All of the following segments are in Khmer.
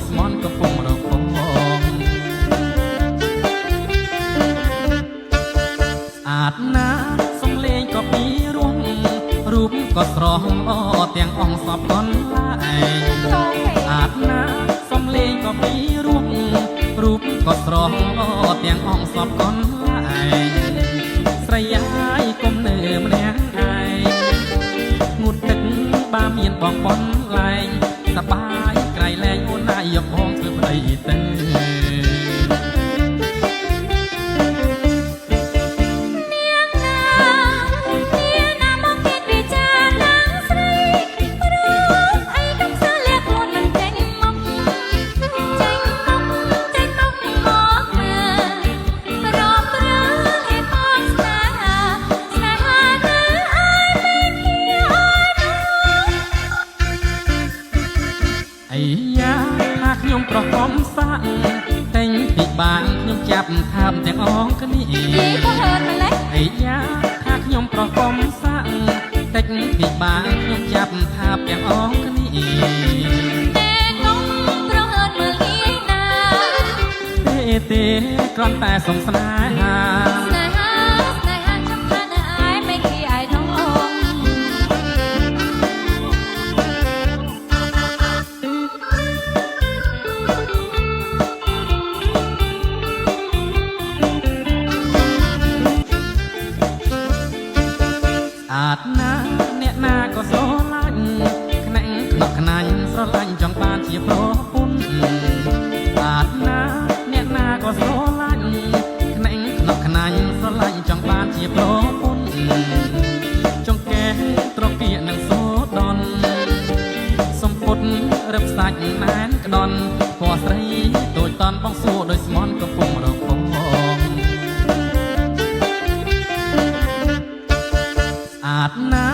ស្មន់កំពុងរកងស្អាតណាស់សំលេងក៏ពីរោះរូបក៏ស្រស់ល្អទាំងអង្គសពកនឡាយស្អាតណាស់សំលេងក៏ពីរោះរូបក៏ស្រស់ល្អទាំងអង្គសពកនឡាយស្រីយាយគុំនៅម្នាក់ឯងងូតទឹកបាមានបងបនលែងសបាយក្រៃលែងអូនណាយយកបងធ្វើប្តីទៅអាយ៉ាថាខ្ញុំប្រហមសាក់តែងពីបានខ្ញុំចាប់ថាបទាំងអងគ្នាអាយ៉ាថាខ្ញុំប្រហមសាក់តែងពីបានខ្ញុំចាប់ថាបទាំងអងគ្នាតែខ្ញុំប្រហិតមើលងាយណាទេគ្រាន់តែសំស្នេហាអាតណាអ្នកណាក៏ស្រឡាញ់ខ្នាក់ខ្នក់ខ្នាញ់ស្រឡាញ់ចង់បានជាប្រពន្ធអាតណាអ្នកណាក៏ស្រឡាញ់ខ្នាក់ខ្នក់ខ្នាញ់ស្រឡាញ់ចង់បានជាប្រពន្ធចង់កែត្រកៀកនឹងសូដនសំពុតរឹបសាច់ណែនក្ដន់ពណ៌ស្រីដូចតន់បងសួរដោយស្មន់កំពុងរកងអាតណា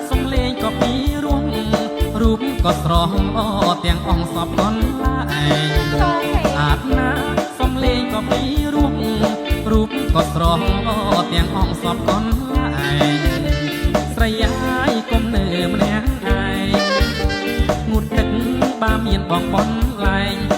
សំលេងក៏ពីរោះរូបក៏ស្រស់ល្អទាំងអង្គសពកនឡាយអាតណាសំលេងក៏ពីរោះរូបក៏ស្រស់ល្អទាំងអង្គសពកនឡាយស្រីយាយគុំនៅម្នាក់ឯងងូតទឹកបាមានបងបនលែង